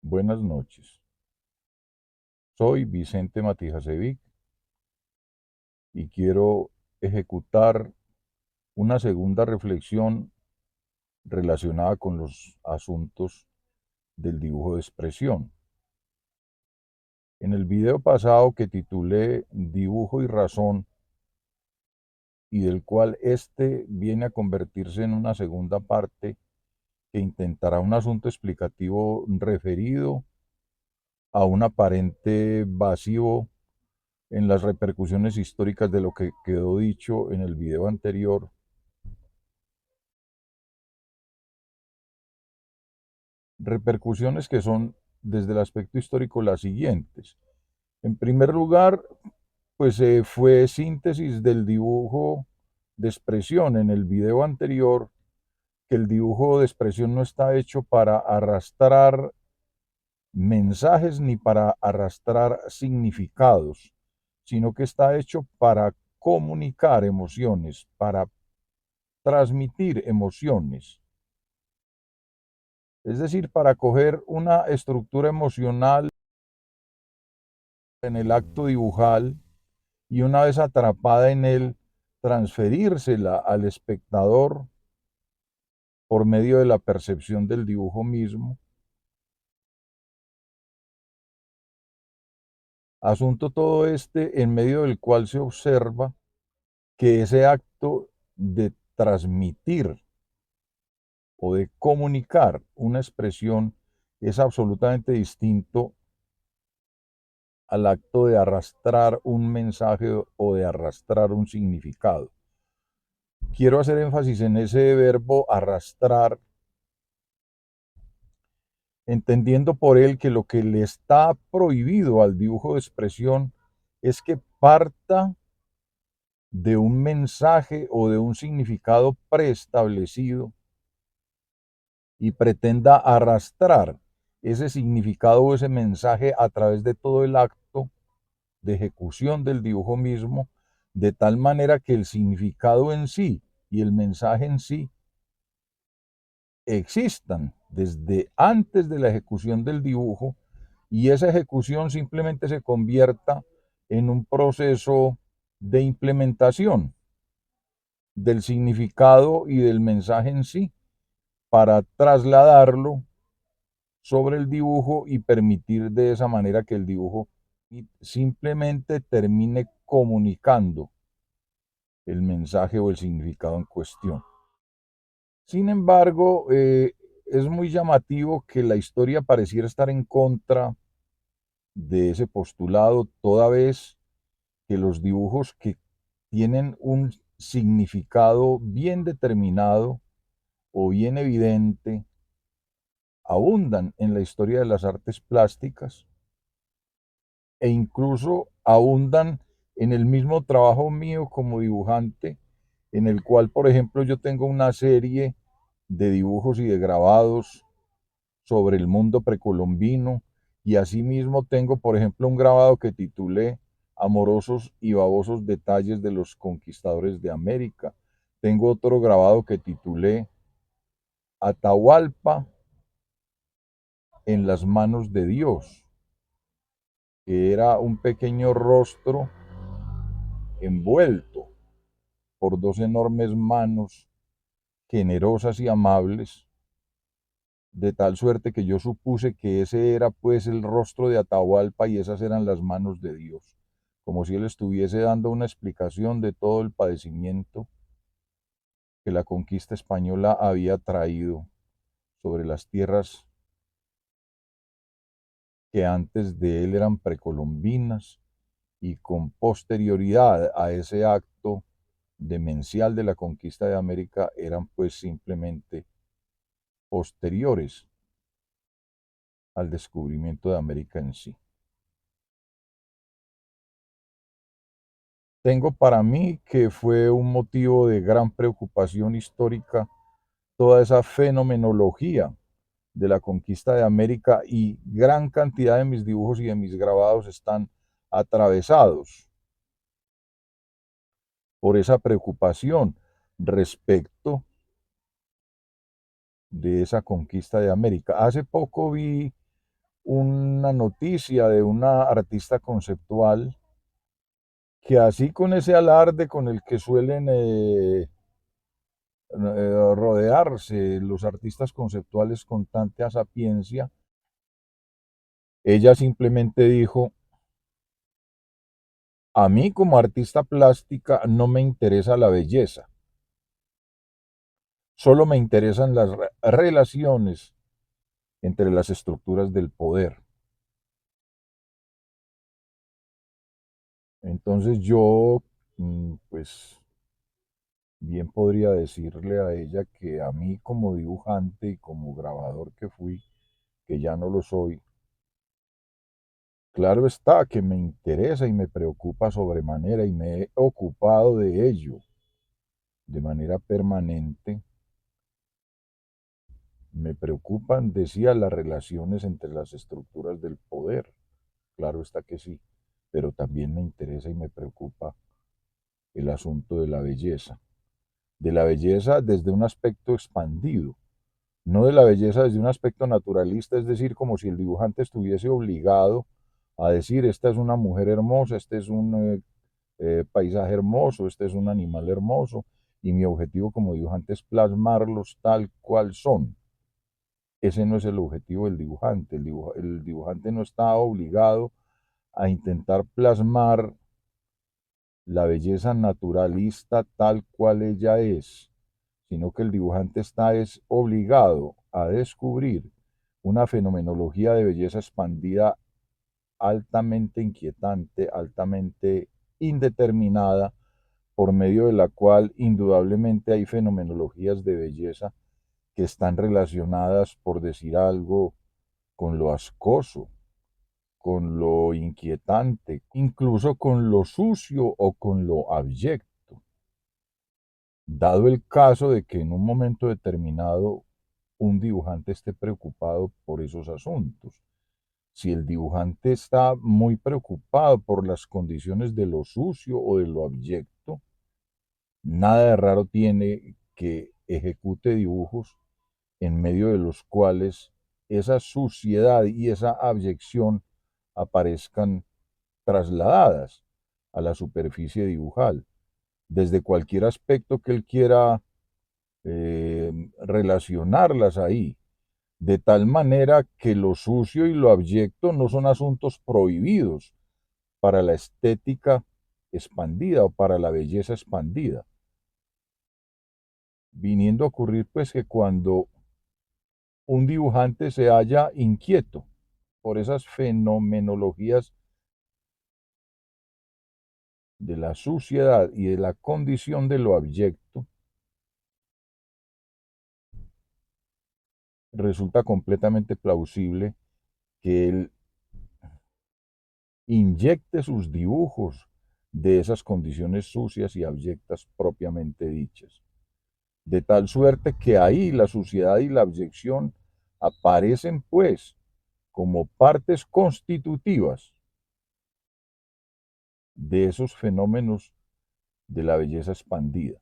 Buenas noches. Soy Vicente Matijasevic y quiero ejecutar una segunda reflexión relacionada con los asuntos del dibujo de expresión. En el video pasado que titulé Dibujo y Razón y del cual este viene a convertirse en una segunda parte que intentará un asunto explicativo referido a un aparente vacío en las repercusiones históricas de lo que quedó dicho en el video anterior. Repercusiones que son desde el aspecto histórico las siguientes. En primer lugar, pues fue síntesis del dibujo de expresión en el video anterior, que el dibujo de expresión no está hecho para arrastrar mensajes ni para arrastrar significados, sino que está hecho para comunicar emociones, para transmitir emociones. Es decir, para coger una estructura emocional en el acto dibujal y una vez atrapada en él, transferírsela al espectador por medio de la percepción del dibujo mismo. Asunto todo este en medio del cual se observa que ese acto de transmitir o de comunicar una expresión es absolutamente distinto al acto de arrastrar un mensaje o de arrastrar un significado. Quiero hacer énfasis en ese verbo arrastrar, entendiendo por él que lo que le está prohibido al dibujo de expresión es que parta de un mensaje o de un significado preestablecido y pretenda arrastrar ese significado o ese mensaje a través de todo el acto de ejecución del dibujo mismo, de tal manera que el significado en sí y el mensaje en sí existan desde antes de la ejecución del dibujo y esa ejecución simplemente se convierta en un proceso de implementación del significado y del mensaje en sí para trasladarlo sobre el dibujo y permitir de esa manera que el dibujo simplemente termine comunicando el mensaje o el significado en cuestión. Sin embargo, es muy llamativo que la historia pareciera estar en contra de ese postulado, toda vez que los dibujos que tienen un significado bien determinado o bien evidente abundan en la historia de las artes plásticas e incluso abundan en el mismo trabajo mío como dibujante, en el cual, por ejemplo, yo tengo una serie de dibujos y de grabados sobre el mundo precolombino y asimismo tengo, por ejemplo, un grabado que titulé Amorosos y babosos detalles de los conquistadores de América. Tengo otro grabado que titulé Atahualpa en las manos de Dios, que era un pequeño rostro envuelto por dos enormes manos generosas y amables, de tal suerte que yo supuse que ese era pues el rostro de Atahualpa y esas eran las manos de Dios, como si él estuviese dando una explicación de todo el padecimiento que la conquista española había traído sobre las tierras que antes de él eran precolombinas y con posterioridad a ese acto demencial de la conquista de América eran pues simplemente posteriores al descubrimiento de América en sí. Tengo para mí que fue un motivo de gran preocupación histórica toda esa fenomenología de la conquista de América y gran cantidad de mis dibujos y de mis grabados están atravesados por esa preocupación respecto de esa conquista de América. Hace poco vi una noticia de una artista conceptual que así con ese alarde con el que suelen rodearse los artistas conceptuales con tanta sapiencia, ella simplemente dijo, a mí como artista plástica no me interesa la belleza, solo me interesan las relaciones entre las estructuras del poder. Entonces yo, pues bien podría decirle a ella que a mí como dibujante y como grabador que fui, que ya no lo soy, claro está que me interesa y me preocupa sobremanera y me he ocupado de ello de manera permanente. Me preocupan, decía, las relaciones entre las estructuras del poder. Claro está que sí, pero también me interesa y me preocupa el asunto de la belleza desde un aspecto expandido, no de la belleza desde un aspecto naturalista, es decir, como si el dibujante estuviese obligado a decir, esta es una mujer hermosa, este es un paisaje hermoso, este es un animal hermoso, y mi objetivo como dibujante es plasmarlos tal cual son. Ese no es el objetivo del dibujante. El dibujante no está obligado a intentar plasmar la belleza naturalista tal cual ella es, sino que el dibujante es obligado a descubrir una fenomenología de belleza expandida altamente inquietante, altamente indeterminada, por medio de la cual indudablemente hay fenomenologías de belleza que están relacionadas, por decir algo, con lo ascoso, con lo inquietante, incluso con lo sucio o con lo abyecto. Dado el caso de que en un momento determinado un dibujante esté preocupado por esos asuntos. Si el dibujante está muy preocupado por las condiciones de lo sucio o de lo abyecto, nada de raro tiene que ejecute dibujos en medio de los cuales esa suciedad y esa abyección aparezcan trasladadas a la superficie dibujal, desde cualquier aspecto que él quiera relacionarlas ahí, de tal manera que lo sucio y lo abyecto no son asuntos prohibidos para la estética expandida o para la belleza expandida, viniendo a ocurrir pues que cuando un dibujante se halla inquieto por esas fenomenologías de la suciedad y de la condición de lo abyecto, resulta completamente plausible que él inyecte sus dibujos de esas condiciones sucias y abyectas propiamente dichas. De tal suerte que ahí la suciedad y la abyección aparecen pues como partes constitutivas de esos fenómenos de la belleza expandida.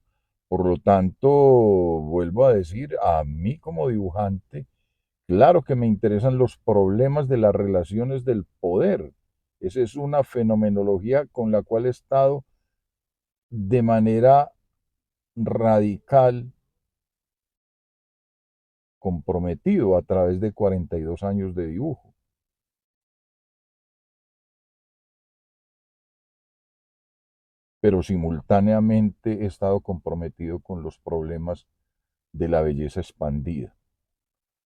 Por lo tanto, vuelvo a decir, a mí como dibujante, claro que me interesan los problemas de las relaciones del poder. Esa es una fenomenología con la cual he estado de manera radical comprometido a través de 42 años de dibujo. Pero simultáneamente he estado comprometido con los problemas de la belleza expandida.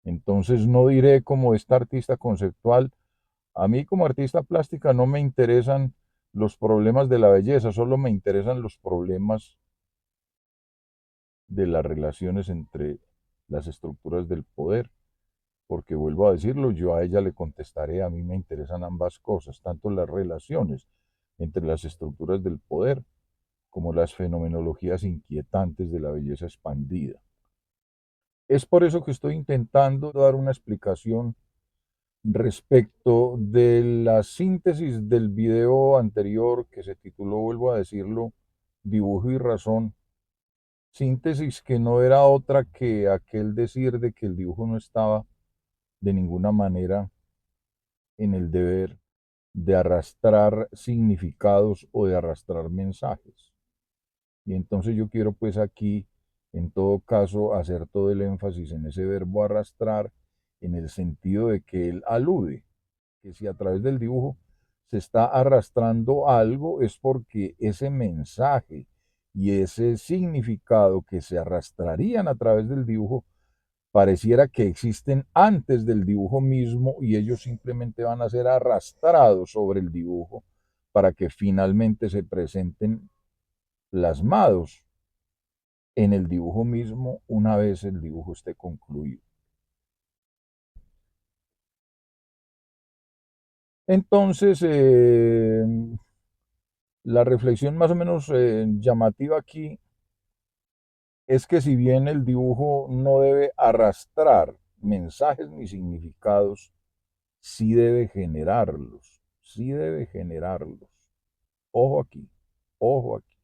Entonces no diré como esta artista conceptual, a mí como artista plástica no me interesan los problemas de la belleza, solo me interesan los problemas de las relaciones entre las estructuras del poder, porque vuelvo a decirlo, yo a ella le contestaré, a mí me interesan ambas cosas, tanto las relaciones entre las estructuras del poder como las fenomenologías inquietantes de la belleza expandida. Es por eso que estoy intentando dar una explicación respecto de la síntesis del video anterior que se tituló, vuelvo a decirlo, Dibujo y Razón, síntesis que no era otra que aquel decir de que el dibujo no estaba de ninguna manera en el deber de arrastrar significados o de arrastrar mensajes. Y entonces yo quiero pues aquí, en todo caso, hacer todo el énfasis en ese verbo arrastrar, en el sentido de que él alude, que si a través del dibujo se está arrastrando algo es porque ese mensaje y ese significado que se arrastrarían a través del dibujo pareciera que existen antes del dibujo mismo y ellos simplemente van a ser arrastrados sobre el dibujo para que finalmente se presenten plasmados en el dibujo mismo una vez el dibujo esté concluido. Entonces, la reflexión más o menos llamativa aquí es que si bien el dibujo no debe arrastrar mensajes ni significados, sí debe generarlos, sí debe generarlos. Ojo aquí, ojo aquí.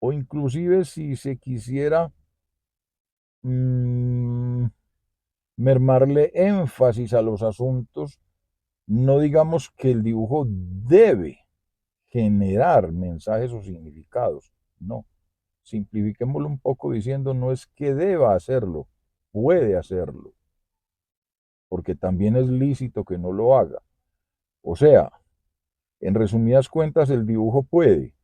O inclusive si se quisiera mmm, mermarle énfasis a los asuntos, no digamos que el dibujo debe generar mensajes o significados, no. Simplifiquémoslo un poco diciendo no es que deba hacerlo, puede hacerlo, porque también es lícito que no lo haga. O sea, en resumidas cuentas, el dibujo puede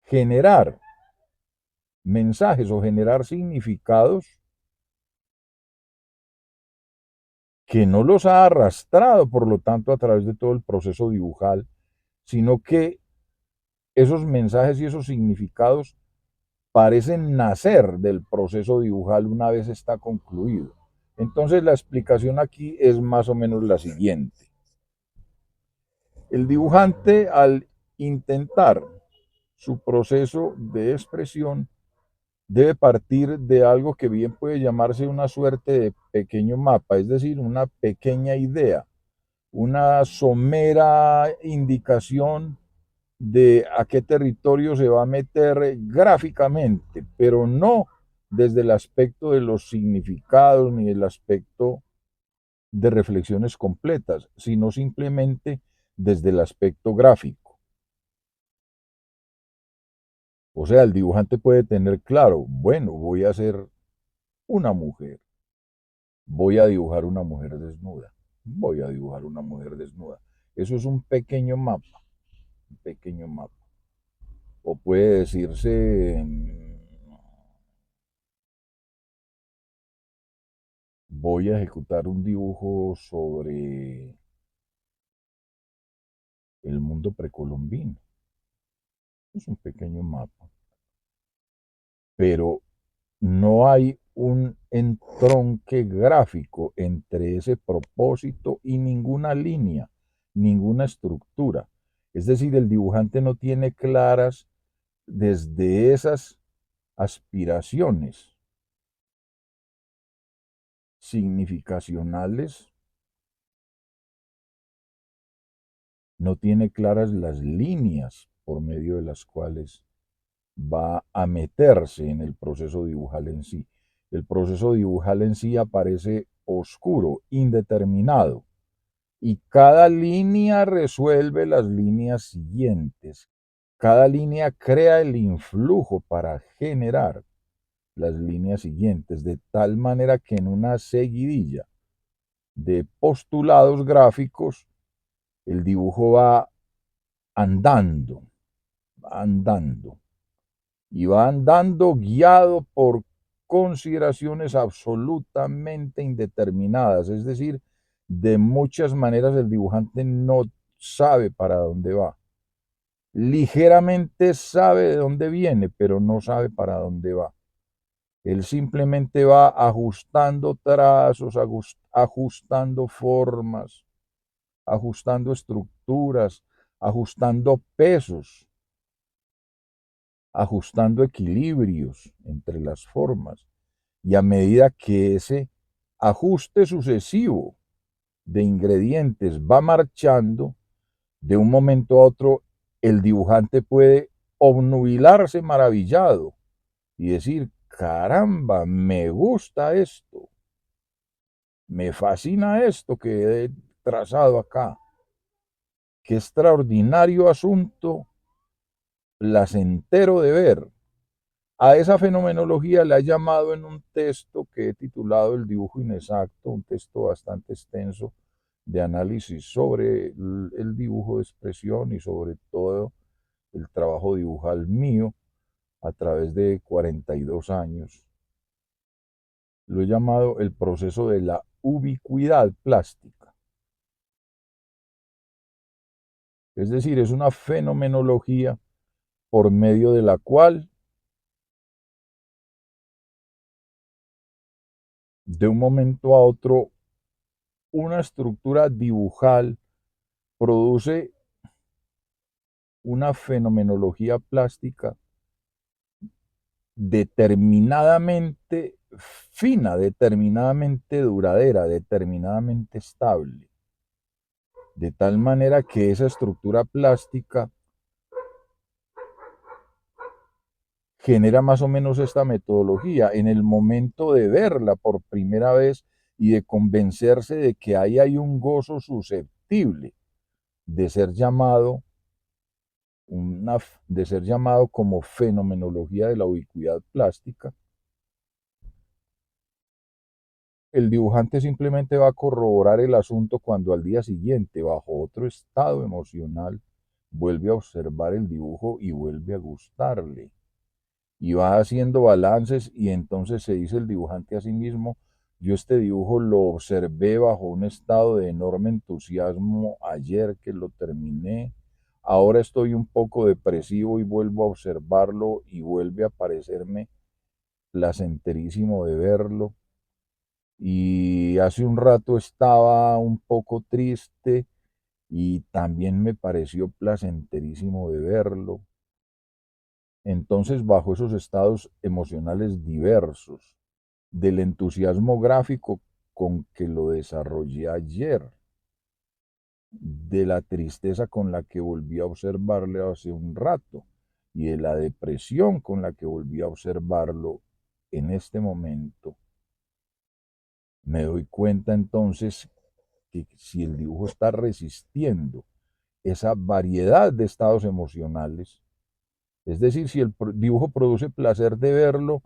generar mensajes o generar significados que no los ha arrastrado, por lo tanto, a través de todo el proceso dibujal, sino que esos mensajes y esos significados parecen nacer del proceso dibujal una vez está concluido. Entonces la explicación aquí es más o menos la siguiente. El dibujante al intentar su proceso de expresión debe partir de algo que bien puede llamarse una suerte de pequeño mapa, es decir, una pequeña idea, una somera indicación de a qué territorio se va a meter gráficamente, pero no desde el aspecto de los significados ni el aspecto de reflexiones completas, sino simplemente desde el aspecto gráfico. O sea, el dibujante puede tener claro, bueno, voy a hacer una mujer, voy a dibujar una mujer desnuda, voy a dibujar una mujer desnuda. Eso es un pequeño mapa, un pequeño mapa. O puede decirse, voy a ejecutar un dibujo sobre el mundo precolombino. Es un pequeño mapa, pero no hay un entronque gráfico entre ese propósito y ninguna línea, ninguna estructura. Es decir, el dibujante no tiene claras desde esas aspiraciones significacionales, no tiene claras las líneas por medio de las cuales va a meterse en el proceso dibujal en sí. El proceso dibujal en sí aparece oscuro, indeterminado, y cada línea resuelve las líneas siguientes. Cada línea crea el influjo para generar las líneas siguientes, de tal manera que en una seguidilla de postulados gráficos, el dibujo va andando, va andando y va andando guiado por consideraciones absolutamente indeterminadas, es decir, de muchas maneras el dibujante no sabe para dónde va. Ligeramente sabe de dónde viene, pero no sabe para dónde va. Él simplemente va ajustando trazos, ajustando formas, ajustando estructuras, ajustando pesos, ajustando equilibrios entre las formas. Y a medida que ese ajuste sucesivo de ingredientes va marchando, de un momento a otro el dibujante puede obnubilarse maravillado y decir, caramba, me gusta esto, me fascina esto que he trazado acá, qué extraordinario asunto placentero de ver. A esa fenomenología le ha llamado en un texto que he titulado El dibujo inexacto, un texto bastante extenso de análisis sobre el dibujo de expresión y sobre todo el trabajo dibujal mío a través de 42 años. Lo he llamado el proceso de la ubicuidad plástica. Es decir, es una fenomenología por medio de la cual de un momento a otro una estructura dibujal produce una fenomenología plástica determinadamente fina, determinadamente duradera, determinadamente estable, de tal manera que esa estructura plástica genera más o menos esta metodología. En el momento de verla por primera vez y de convencerse de que ahí hay un gozo susceptible de ser llamado de ser llamado como fenomenología de la ubicuidad plástica, el dibujante simplemente va a corroborar el asunto cuando al día siguiente, bajo otro estado emocional, vuelve a observar el dibujo y vuelve a gustarle. Y va haciendo balances y entonces se dice el dibujante a sí mismo, yo este dibujo lo observé bajo un estado de enorme entusiasmo ayer que lo terminé, ahora estoy un poco depresivo y vuelvo a observarlo y vuelve a parecerme placenterísimo de verlo. Y hace un rato estaba un poco triste y también me pareció placenterísimo de verlo. Entonces, bajo esos estados emocionales diversos, del entusiasmo gráfico con que lo desarrollé ayer, de la tristeza con la que volví a observarle hace un rato y de la depresión con la que volví a observarlo en este momento, me doy cuenta entonces que si el dibujo está resistiendo esa variedad de estados emocionales, es decir, si el dibujo produce placer de verlo,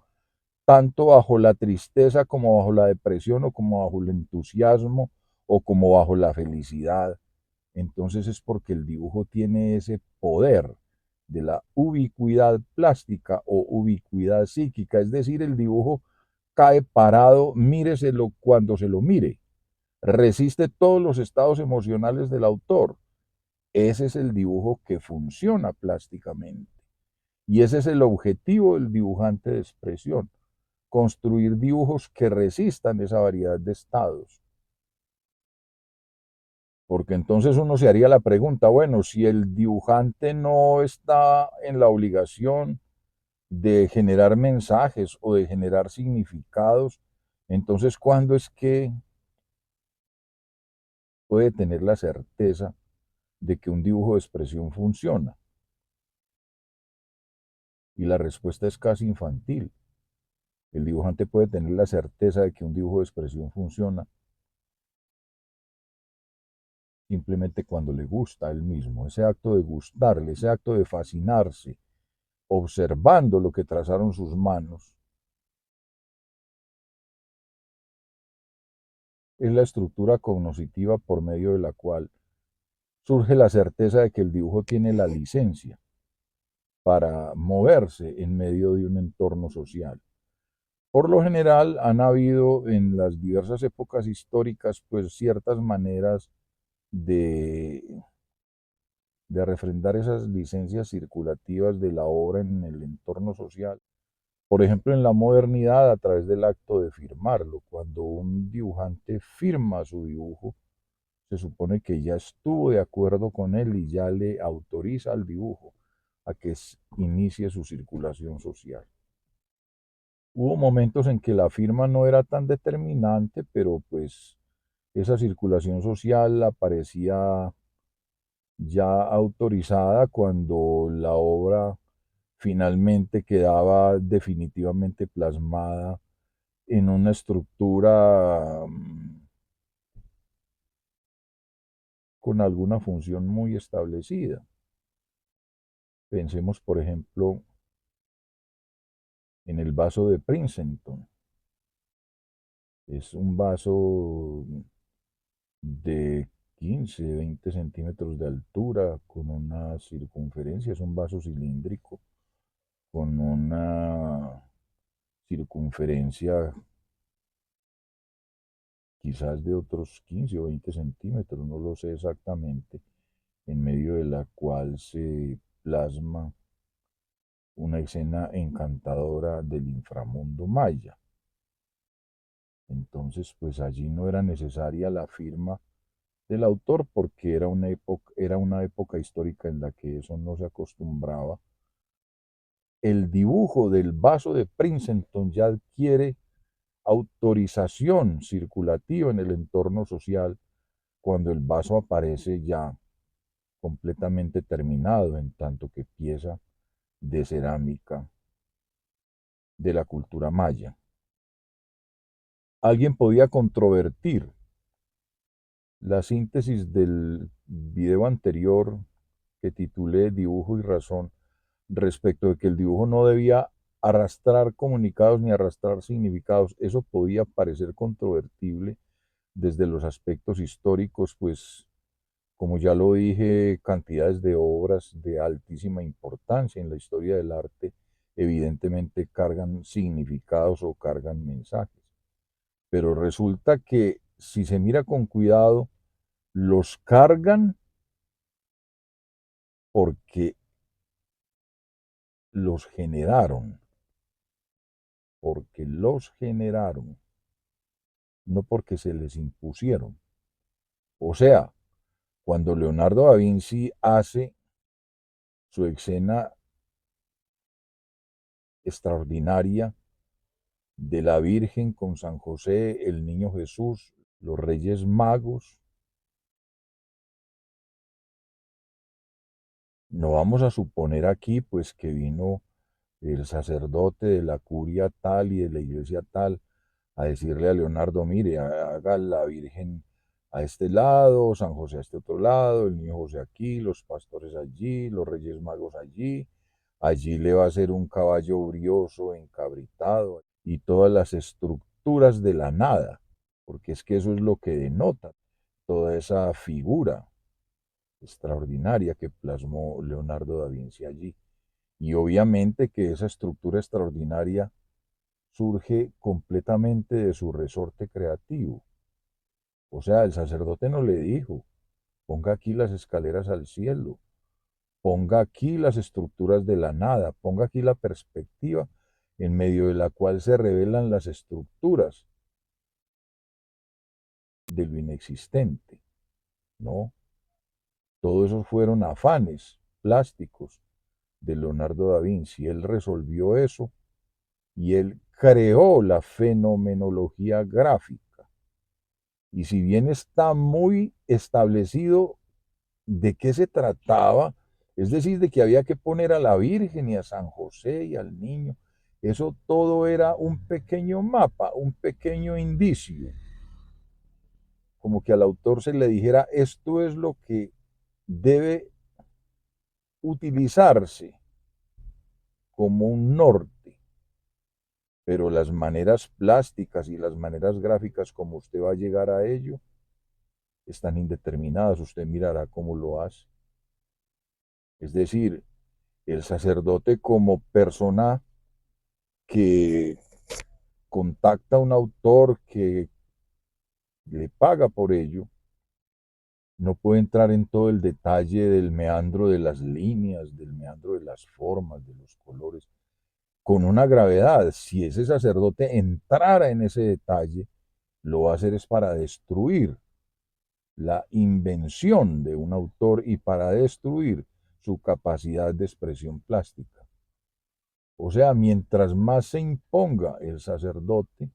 tanto bajo la tristeza como bajo la depresión o como bajo el entusiasmo o como bajo la felicidad, entonces es porque el dibujo tiene ese poder de la ubicuidad plástica o ubicuidad psíquica, es decir, el dibujo cae parado, míreselo cuando se lo mire, resiste todos los estados emocionales del autor. Ese es el dibujo que funciona plásticamente. Y ese es el objetivo del dibujante de expresión, construir dibujos que resistan esa variedad de estados. Porque entonces uno se haría la pregunta, bueno, si el dibujante no está en la obligación de generar mensajes o de generar significados, entonces ¿cuándo es que puede tener la certeza de que un dibujo de expresión funciona? Y la respuesta es casi infantil. El dibujante puede tener la certeza de que un dibujo de expresión funciona simplemente cuando le gusta a él mismo. Ese acto de gustarle, ese acto de fascinarse, observando lo que trazaron sus manos, es la estructura cognoscitiva por medio de la cual surge la certeza de que el dibujo tiene la licencia para moverse en medio de un entorno social. Por lo general han habido en las diversas épocas históricas pues ciertas maneras de, de refrendar esas licencias circulativas de la obra en el entorno social. Por ejemplo, en la modernidad a través del acto de firmarlo. Cuando un dibujante firma su dibujo, se supone que ya estuvo de acuerdo con él y ya le autoriza al dibujo a que inicie su circulación social. Hubo momentos en que la firma no era tan determinante, pero pues esa circulación social aparecía ya autorizada cuando la obra finalmente quedaba definitivamente plasmada en una estructura con alguna función muy establecida. Pensemos, por ejemplo, en el vaso de Princeton. Es un vaso de 15, 20 centímetros de altura, con una circunferencia, es un vaso cilíndrico, con una circunferencia quizás de otros 15 o 20 centímetros, no lo sé exactamente, en medio de la cual se plasma una escena encantadora del inframundo maya. Entonces, pues allí no era necesaria la firma del autor porque era una época histórica en la que eso no se acostumbraba. El dibujo del vaso de Princeton ya adquiere autorización circulativa en el entorno social cuando el vaso aparece ya completamente terminado en tanto que pieza de cerámica de la cultura maya. Alguien podía controvertir la síntesis del video anterior que titulé Dibujo y Razón respecto de que el dibujo no debía arrastrar comunicados ni arrastrar significados. Eso podía parecer controvertible desde los aspectos históricos, pues como ya lo dije, cantidades de obras de altísima importancia en la historia del arte evidentemente cargan significados o cargan mensajes. Pero resulta que si se mira con cuidado, los cargan porque los generaron, porque los generaron, no porque se les impusieron. O sea, cuando Leonardo da Vinci hace su escena extraordinaria de la Virgen con San José, el Niño Jesús, los Reyes Magos, no vamos a suponer aquí pues que vino el sacerdote de la curia tal y de la iglesia tal a decirle a Leonardo, mire, haga la Virgen a este lado, San José a este otro lado, el Niño José aquí, los pastores allí, los Reyes Magos allí, allí le va a hacer un caballo brioso, encabritado, y todas las estructuras de la nada, porque es que eso es lo que denota toda esa figura extraordinaria que plasmó Leonardo da Vinci allí. Y obviamente que esa estructura extraordinaria surge completamente de su resorte creativo. O sea, el sacerdote no le dijo, ponga aquí las escaleras al cielo, ponga aquí las estructuras de la nada, ponga aquí la perspectiva en medio de la cual se revelan las estructuras de lo inexistente. No, todo eso fueron afanes plásticos de Leonardo da Vinci. Él resolvió eso y él creó la fenomenología gráfica. Y si bien está muy establecido de qué se trataba, es decir, de que había que poner a la Virgen y a San José y al niño, eso todo era un pequeño mapa, un pequeño indicio, como que al autor se le dijera, esto es lo que debe utilizarse como un norte, pero las maneras plásticas y las maneras gráficas como usted va a llegar a ello están indeterminadas, usted mirará cómo lo hace. Es decir, el sacerdote como persona que contacta a un autor que le paga por ello, no puede entrar en todo el detalle del meandro de las líneas, del meandro de las formas, de los colores, con una gravedad. Si ese sacerdote entrara en ese detalle, lo va a hacer es para destruir la invención de un autor y para destruir su capacidad de expresión plástica. O sea, mientras más se imponga el sacerdote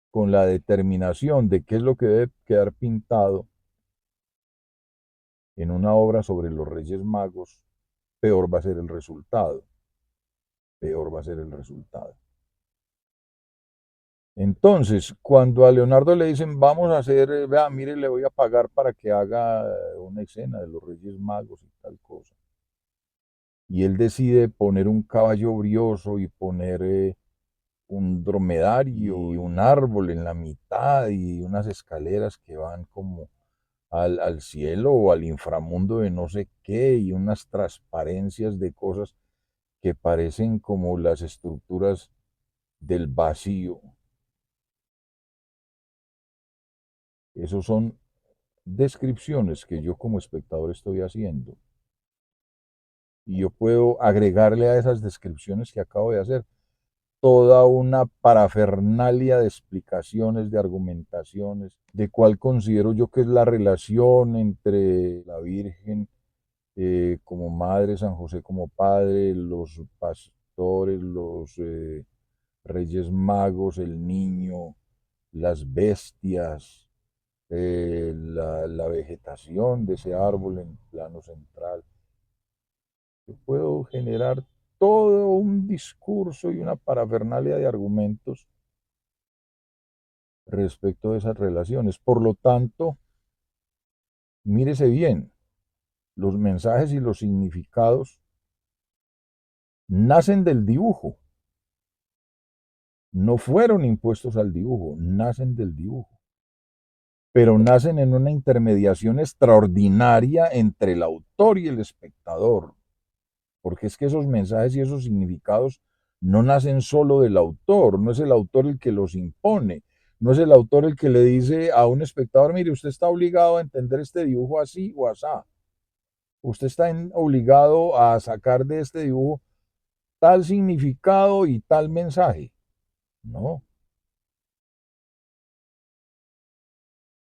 con la determinación de qué es lo que debe quedar pintado en una obra sobre los Reyes Magos, peor va a ser el resultado. peor va a ser el resultado. Entonces, cuando a Leonardo le dicen, vamos a hacer, vea, mire, le voy a pagar para que haga una escena de los Reyes Magos y tal cosa, y él decide poner un caballo brioso y poner un dromedario y un árbol en la mitad y unas escaleras que van como al cielo o al inframundo de no sé qué y unas transparencias de cosas que parecen como las estructuras del vacío. Esos son descripciones que yo como espectador estoy haciendo. Y yo puedo agregarle a esas descripciones que acabo de hacer toda una parafernalia de explicaciones, de argumentaciones, de cuál considero yo que es la relación entre la Virgen como madre, San José como padre, los pastores, los reyes magos, el niño, las bestias, la vegetación de ese árbol en plano central. Yo puedo generar todo un discurso y una parafernalia de argumentos respecto de esas relaciones. Por lo tanto, mírese bien, los mensajes y los significados nacen del dibujo, no fueron impuestos al dibujo, nacen del dibujo, pero nacen en una intermediación extraordinaria entre el autor y el espectador, porque es que esos mensajes y esos significados no nacen solo del autor, no es el autor el que los impone, no es el autor el que le dice a un espectador, mire, usted está obligado a entender este dibujo así o asá, usted está obligado a sacar de este dibujo tal significado y tal mensaje. No,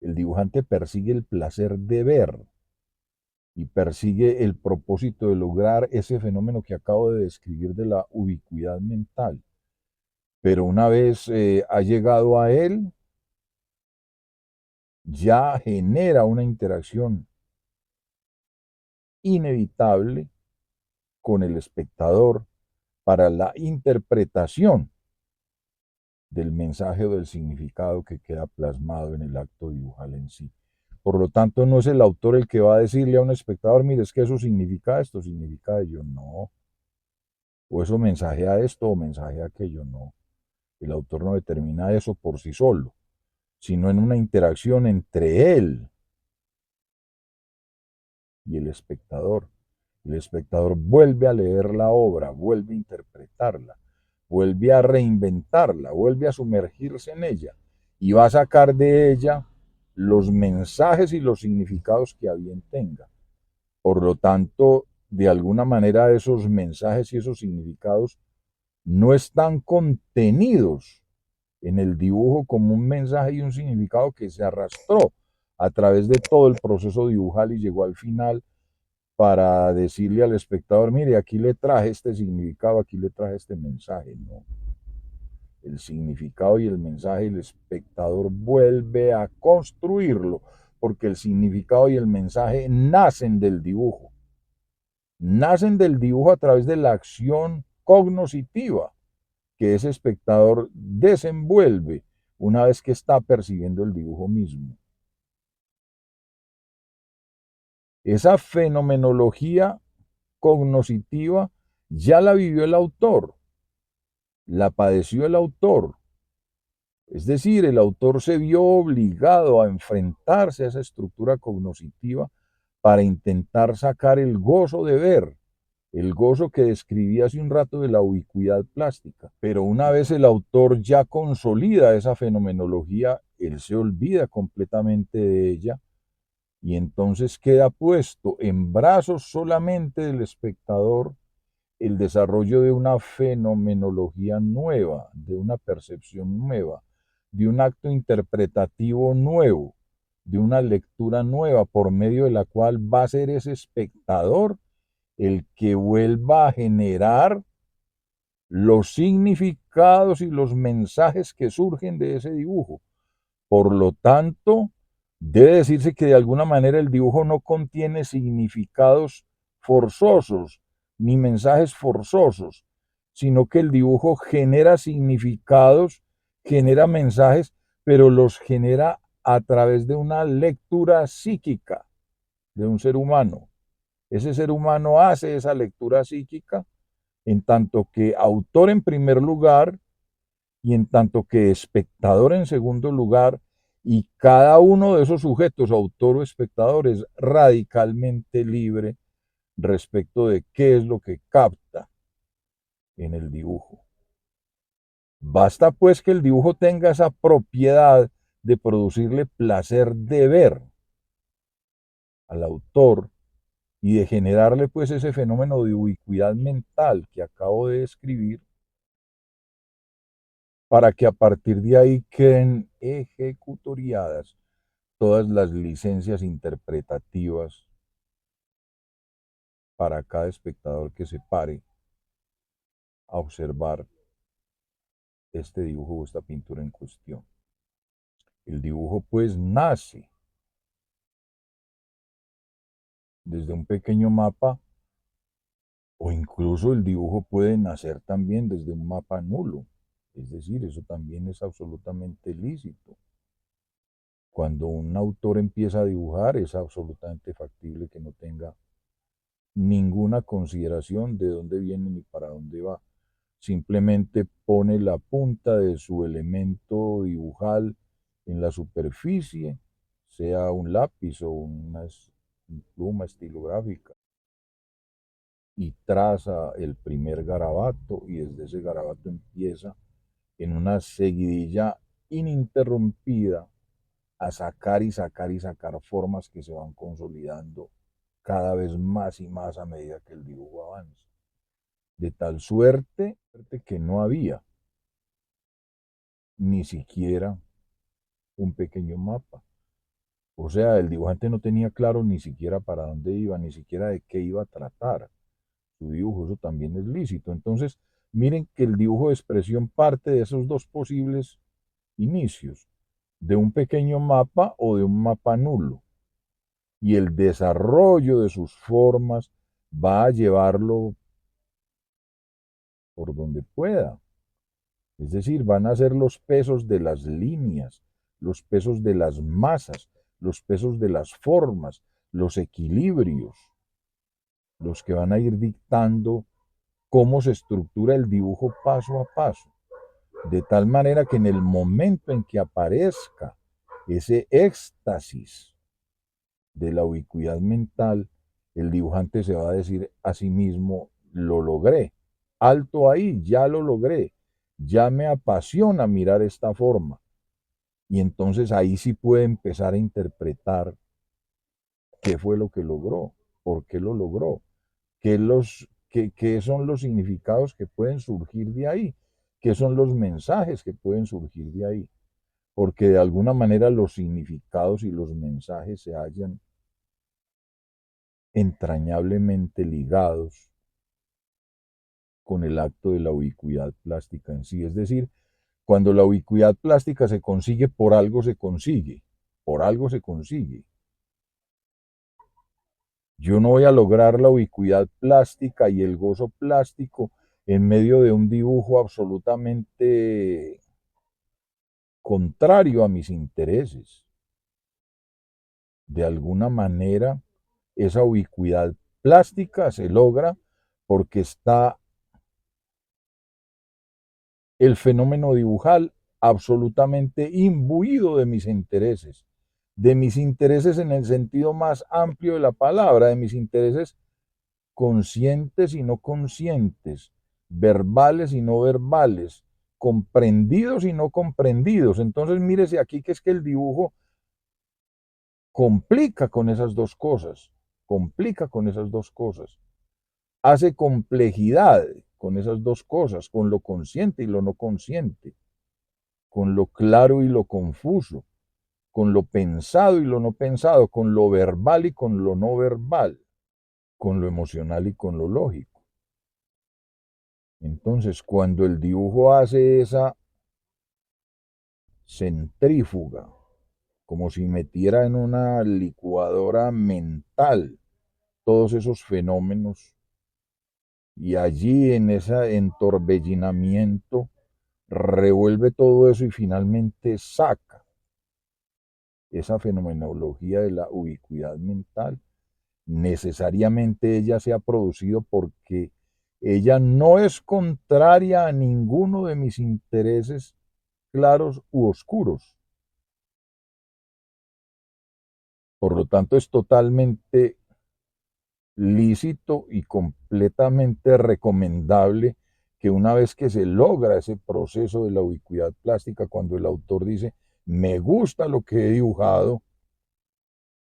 el dibujante persigue el placer de ver y persigue el propósito de lograr ese fenómeno que acabo de describir de la ubicuidad mental. Pero una vez ha llegado a él, ya genera una interacción inevitable con el espectador para la interpretación del mensaje o del significado que queda plasmado en el acto dibujal en sí. Por lo tanto, no es el autor el que va a decirle a un espectador, mire, es que eso significa esto, significa ello, no. O eso mensajea esto o mensajea aquello, no. El autor no determina eso por sí solo, sino en una interacción entre él y el espectador. El espectador vuelve a leer la obra, vuelve a interpretarla, vuelve a reinventarla, vuelve a sumergirse en ella y va a sacar de ella los mensajes y los significados que a bien tenga. Por lo tanto, de alguna manera esos mensajes y esos significados no están contenidos en el dibujo como un mensaje y un significado que se arrastró a través de todo el proceso dibujal y llegó al final para decirle al espectador, mire, aquí le traje este significado, aquí le traje este mensaje. No, el significado y el mensaje el espectador vuelve a construirlo, porque el significado y el mensaje nacen del dibujo a través de la acción cognoscitiva que ese espectador desenvuelve una vez que está percibiendo el dibujo mismo. Esa fenomenología cognoscitiva ya la vivió el autor, la padeció el autor. Es decir, el autor se vio obligado a enfrentarse a esa estructura cognoscitiva para intentar sacar el gozo de ver, el gozo que describí hace un rato de la ubicuidad plástica. Pero una vez el autor ya consolida esa fenomenología, él se olvida completamente de ella y entonces queda puesto en brazos solamente del espectador el desarrollo de una fenomenología nueva, de una percepción nueva, de un acto interpretativo nuevo, de una lectura nueva por medio de la cual va a ser ese espectador el que vuelva a generar los significados y los mensajes que surgen de ese dibujo. Por lo tanto, debe decirse que de alguna manera el dibujo no contiene significados forzosos ni mensajes forzosos, sino que el dibujo genera significados, genera mensajes, pero los genera a través de una lectura psíquica de un ser humano. Ese ser humano hace esa lectura psíquica en tanto que autor en primer lugar y en tanto que espectador en segundo lugar, y cada uno de esos sujetos, autor o espectador, es radicalmente libre respecto de qué es lo que capta en el dibujo. Basta pues que el dibujo tenga esa propiedad de producirle placer de ver al autor y de generarle pues ese fenómeno de ubicuidad mental que acabo de describir, para que a partir de ahí queden ejecutoriadas todas las licencias interpretativas para cada espectador que se pare a observar este dibujo o esta pintura en cuestión. El dibujo pues nace desde un pequeño mapa, o incluso el dibujo puede nacer también desde un mapa nulo. Es decir, eso también es absolutamente lícito. Cuando un autor empieza a dibujar, es absolutamente factible que no tenga ninguna consideración de dónde viene ni para dónde va. Simplemente pone la punta de su elemento dibujal en la superficie, sea un lápiz o una pluma estilográfica, y traza el primer garabato, y desde ese garabato empieza en una seguidilla ininterrumpida a sacar y sacar y sacar formas que se van consolidando cada vez más y más a medida que el dibujo avanza. De tal suerte que no había ni siquiera un pequeño mapa. O sea, el dibujante no tenía claro ni siquiera para dónde iba, ni siquiera de qué iba a tratar su dibujo. Eso también es lícito. Entonces, miren que el dibujo de expresión parte de esos dos posibles inicios, de un pequeño mapa o de un mapa nulo. Y el desarrollo de sus formas va a llevarlo por donde pueda. Es decir, van a ser los pesos de las líneas, los pesos de las masas, los pesos de las formas, los equilibrios, los que van a ir dictando cómo se estructura el dibujo paso a paso. De tal manera que en el momento en que aparezca ese éxtasis de la ubicuidad mental, el dibujante se va a decir a sí mismo: lo logré, alto ahí, ya lo logré, ya me apasiona mirar esta forma. Y entonces ahí sí puede empezar a interpretar qué fue lo que logró, por qué lo logró, qué son los significados que pueden surgir de ahí, qué son los mensajes que pueden surgir de ahí. Porque de alguna manera los significados y los mensajes se hallan entrañablemente ligados con el acto de la ubicuidad plástica en sí. Es decir, cuando la ubicuidad plástica se consigue, por algo se consigue, por algo se consigue. Yo no voy a lograr la ubicuidad plástica y el gozo plástico en medio de un dibujo absolutamente contrario a mis intereses. De alguna manera, esa ubicuidad plástica se logra porque está el fenómeno dibujal absolutamente imbuido de mis intereses en el sentido más amplio de la palabra, de mis intereses conscientes y no conscientes, verbales y no verbales, comprendidos y no comprendidos. Entonces mírese aquí que es que el dibujo complica con esas dos cosas, complica con esas dos cosas, hace complejidad con esas dos cosas, con lo consciente y lo no consciente, con lo claro y lo confuso, con lo pensado y lo no pensado, con lo verbal y con lo no verbal, con lo emocional y con lo lógico. Entonces, cuando el dibujo hace esa centrífuga, como si metiera en una licuadora mental todos esos fenómenos y allí en ese entorbellinamiento revuelve todo eso y finalmente saca esa fenomenología de la ubicuidad mental. Necesariamente ella se ha producido porque ella no es contraria a ninguno de mis intereses claros u oscuros. Por lo tanto, es totalmente lícito y completamente recomendable que una vez que se logra ese proceso de la ubicuidad plástica, cuando el autor dice, me gusta lo que he dibujado,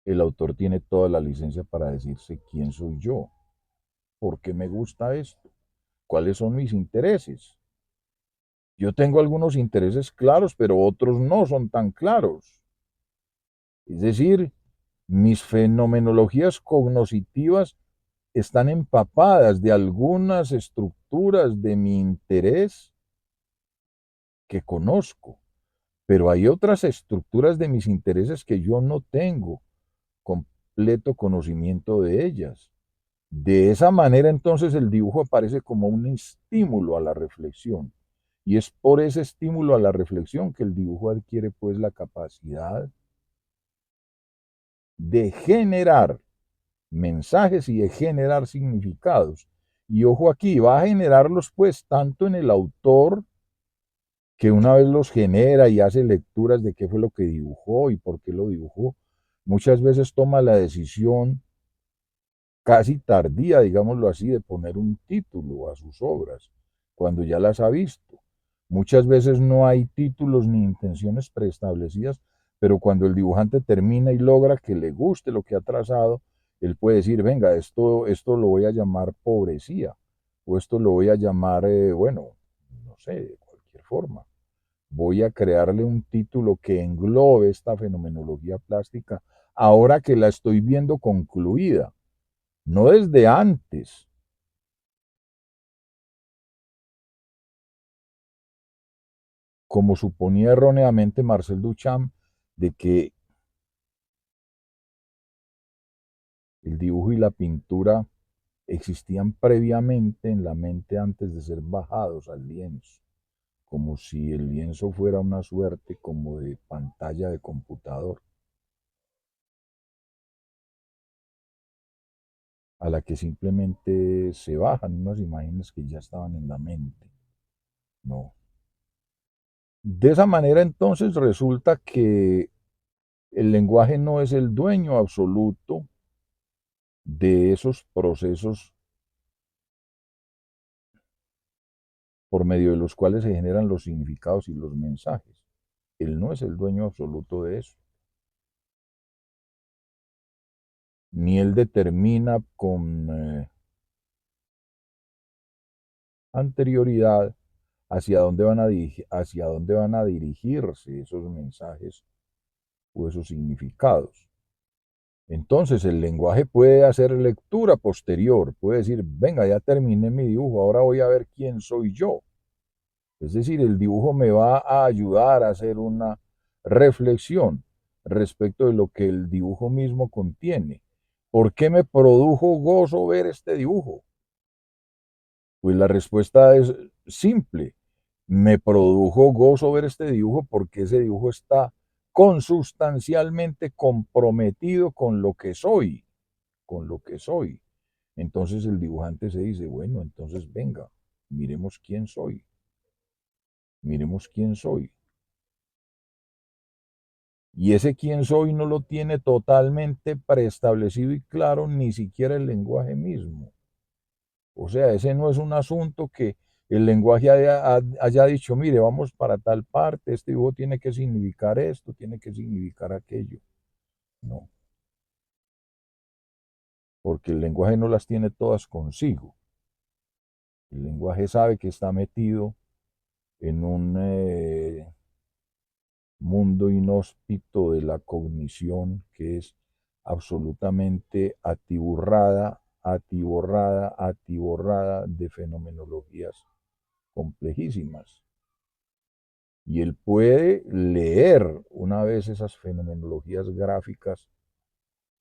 el autor tiene toda la licencia para decirse quién soy yo, por qué me gusta esto, cuáles son mis intereses. Yo tengo algunos intereses claros, pero otros no son tan claros. Es decir, mis fenomenologías cognoscitivas están empapadas de algunas estructuras de mi interés que conozco, pero hay otras estructuras de mis intereses que yo no tengo completo conocimiento de ellas. De esa manera entonces el dibujo aparece como un estímulo a la reflexión. Y es por ese estímulo a la reflexión que el dibujo adquiere pues la capacidad de generar mensajes y de generar significados. Y ojo aquí, va a generarlos pues tanto en el autor, que una vez los genera y hace lecturas de qué fue lo que dibujó y por qué lo dibujó, muchas veces toma la decisión casi tardía, digámoslo así, de poner un título a sus obras, cuando ya las ha visto. Muchas veces no hay títulos ni intenciones preestablecidas, pero cuando el dibujante termina y logra que le guste lo que ha trazado, él puede decir, venga, esto lo voy a llamar pobrecía, o esto lo voy a llamar, bueno, no sé, de cualquier forma. Voy a crearle un título que englobe esta fenomenología plástica ahora que la estoy viendo concluida, no desde antes, como suponía erróneamente Marcel Duchamp, de que el dibujo y la pintura existían previamente en la mente antes de ser bajados al lienzo, como si el lienzo fuera una suerte como de pantalla de computador, a la que simplemente se bajan unas imágenes que ya estaban en la mente. No. De esa manera entonces resulta que el lenguaje no es el dueño absoluto de esos procesos por medio de los cuales se generan los significados y los mensajes. Él no es el dueño absoluto de eso, ni él determina con anterioridad hacia dónde van a dirigirse esos mensajes o esos significados. Entonces el lenguaje puede hacer lectura posterior, puede decir, venga, ya terminé mi dibujo, ahora voy a ver quién soy yo. Es decir, el dibujo me va a ayudar a hacer una reflexión respecto de lo que el dibujo mismo contiene. ¿Por qué me produjo gozo ver este dibujo? Pues la respuesta es simple. Me produjo gozo ver este dibujo porque ese dibujo está consustancialmente comprometido con lo que soy, con lo que soy. Entonces el dibujante se dice, bueno, entonces venga, miremos quién soy, miremos quién soy. Y ese quién soy no lo tiene totalmente preestablecido y claro ni siquiera el lenguaje mismo. O sea, ese no es un asunto que el lenguaje haya dicho, mire, vamos para tal parte, este dibujo tiene que significar esto, tiene que significar aquello. No, porque el lenguaje no las tiene todas consigo. El lenguaje sabe que está metido en un mundo inhóspito de la cognición que es absolutamente atiborrada de fenomenologías complejísimas. Y él puede leer una vez esas fenomenologías gráficas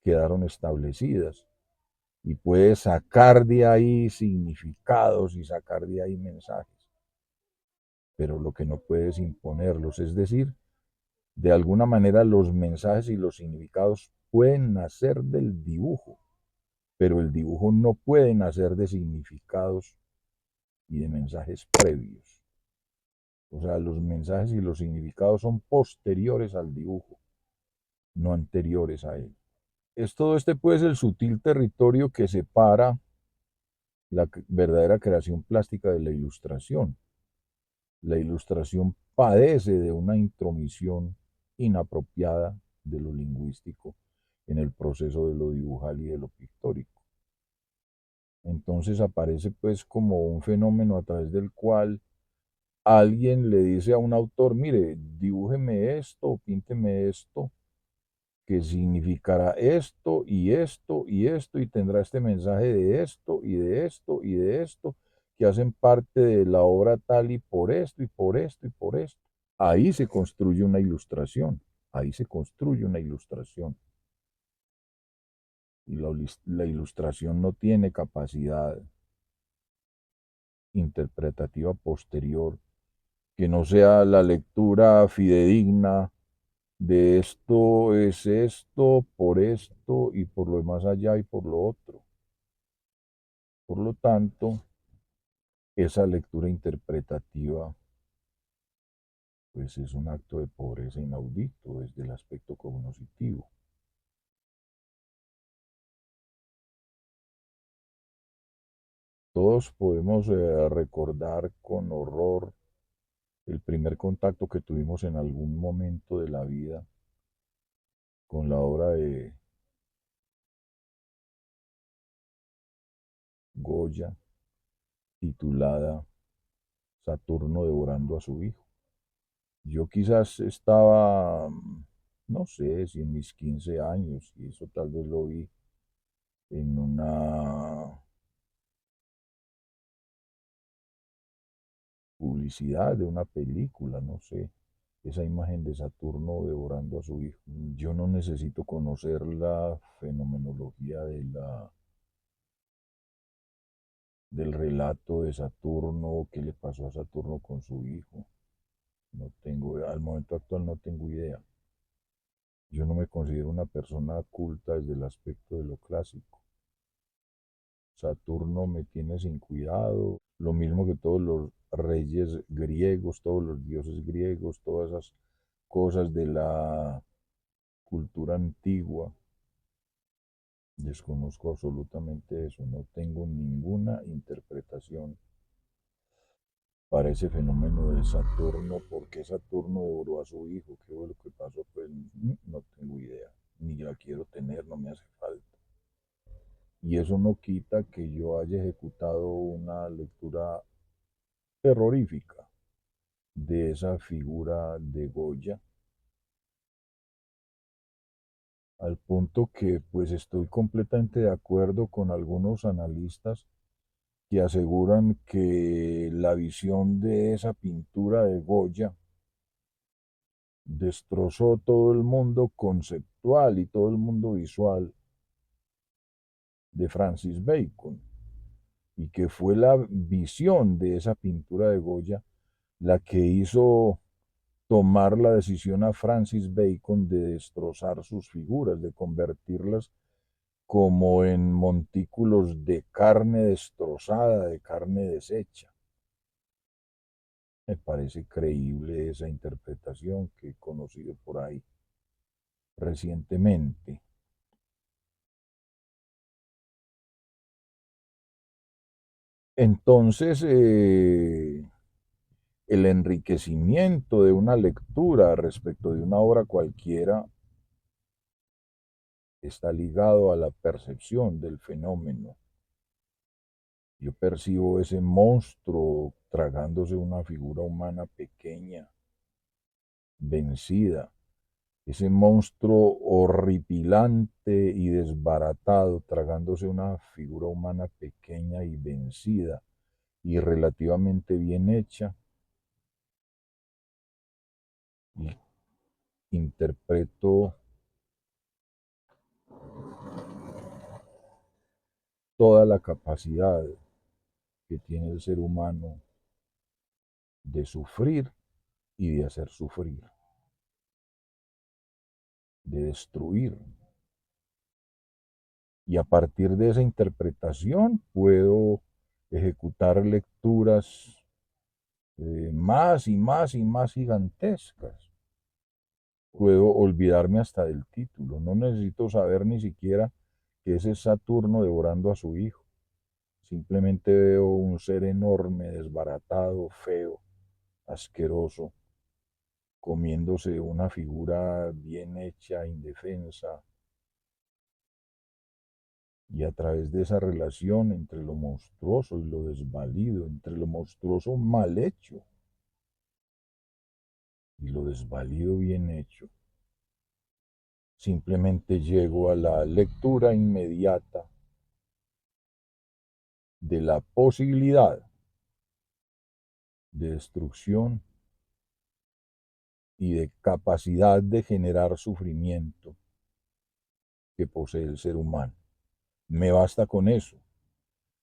quedaron establecidas. y puedes sacar de ahí significados y sacar de ahí mensajes, pero lo que no puedes imponerlos, es decir, de alguna manera los mensajes y los significados pueden nacer del dibujo, pero el dibujo no puede nacer de significados y de mensajes previos. O sea, los mensajes y los significados son posteriores al dibujo, no anteriores a él. Es todo este, pues, el sutil territorio que separa la verdadera creación plástica de la ilustración. La ilustración padece de una intromisión inapropiada de lo lingüístico en el proceso de lo dibujal y de lo pictórico. Entonces aparece pues como un fenómeno a través del cual alguien le dice a un autor, mire, dibújeme esto, pínteme esto, que significará esto y esto y esto y tendrá este mensaje de esto y de esto y de esto, que hacen parte de la obra tal y por esto y por esto y por esto. Ahí se construye una ilustración, ahí se construye una ilustración. Y la ilustración no tiene capacidad interpretativa posterior que no sea la lectura fidedigna de esto es esto, por esto y por lo más allá y por lo otro. Por lo tanto, esa lectura interpretativa pues es un acto de pobreza inaudito desde el aspecto cognoscitivo. Todos podemos recordar con horror el primer contacto que tuvimos en algún momento de la vida con la obra de Goya titulada Saturno devorando a su hijo. Yo quizás estaba, no sé, si en mis 15 años, y eso tal vez lo vi en una publicidad de una película, no sé, esa imagen de Saturno devorando a su hijo. Yo no necesito conocer la fenomenología del relato de Saturno, qué le pasó a Saturno con su hijo. No tengo, al momento actual no tengo idea. Yo no me considero una persona culta desde el aspecto de lo clásico. Saturno me tiene sin cuidado, lo mismo que todos los reyes griegos, todos los dioses griegos, todas esas cosas de la cultura antigua. Desconozco absolutamente eso, no tengo ninguna interpretación para ese fenómeno de Saturno, por qué Saturno devoró a su hijo, qué fue lo que pasó, pues no tengo idea, ni la quiero tener, no me hace falta. Y eso no quita que yo haya ejecutado una lectura terrorífica de esa figura de Goya, al punto que pues estoy completamente de acuerdo con algunos analistas que aseguran que la visión de esa pintura de Goya destrozó todo el mundo conceptual y todo el mundo visual de Francis Bacon, y que fue la visión de esa pintura de Goya la que hizo tomar la decisión a Francis Bacon de destrozar sus figuras, de convertirlas como en montículos de carne destrozada, de carne deshecha. Me parece creíble esa interpretación que he conocido por ahí recientemente. Entonces, el enriquecimiento de una lectura respecto de una obra cualquiera está ligado a la percepción del fenómeno. Yo percibo ese monstruo tragándose una figura humana pequeña, vencida, ese monstruo horripilante y desbaratado tragándose una figura humana pequeña y vencida y relativamente bien hecha, y interpreto toda la capacidad que tiene el ser humano de sufrir y de hacer sufrir, de destruir. Y a partir de esa interpretación puedo ejecutar lecturas más y más y más gigantescas. Puedo olvidarme hasta del título, no necesito saber ni siquiera que ese es Saturno devorando a su hijo. Simplemente veo un ser enorme, desbaratado, feo, asqueroso, comiéndose una figura bien hecha, indefensa, y a través de esa relación entre lo monstruoso y lo desvalido, entre lo monstruoso mal hecho y lo desvalido bien hecho, simplemente llego a la lectura inmediata de la posibilidad de destrucción y de capacidad de generar sufrimiento que posee el ser humano. Me basta con eso.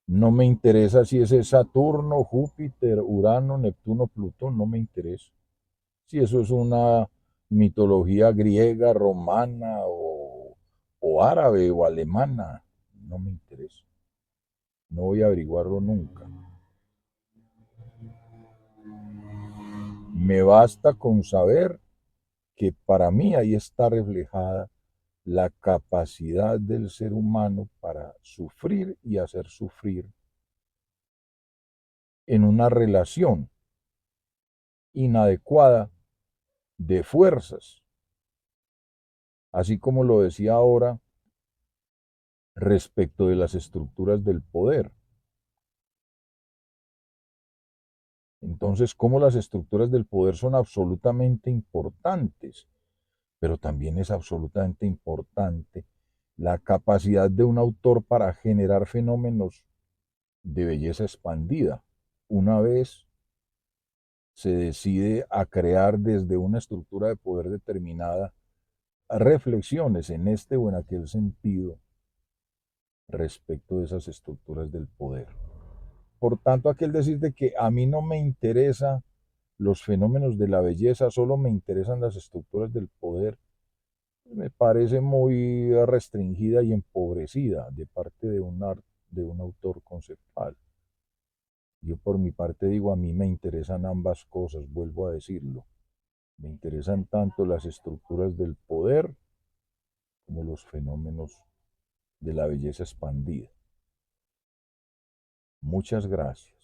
No me interesa si ese es Saturno, Júpiter, Urano, Neptuno, Plutón, no me interesa. Si eso es una mitología griega, romana o árabe o alemana, no me interesa. No voy a averiguarlo nunca. Me basta con saber que para mí ahí está reflejada la capacidad del ser humano para sufrir y hacer sufrir en una relación inadecuada de fuerzas, así como lo decía ahora respecto de las estructuras del poder. Entonces, cómo las estructuras del poder son absolutamente importantes, pero también es absolutamente importante la capacidad de un autor para generar fenómenos de belleza expandida. Una vez se decide a crear desde una estructura de poder determinada reflexiones en este o en aquel sentido respecto de esas estructuras del poder. Por tanto, aquel decir de que a mí no me interesa los fenómenos de la belleza, solo me interesan las estructuras del poder, me parece muy restringida y empobrecida de parte de un autor conceptual. Yo por mi parte digo, a mí me interesan ambas cosas, vuelvo a decirlo. Me interesan tanto las estructuras del poder como los fenómenos de la belleza expandida. Muchas gracias.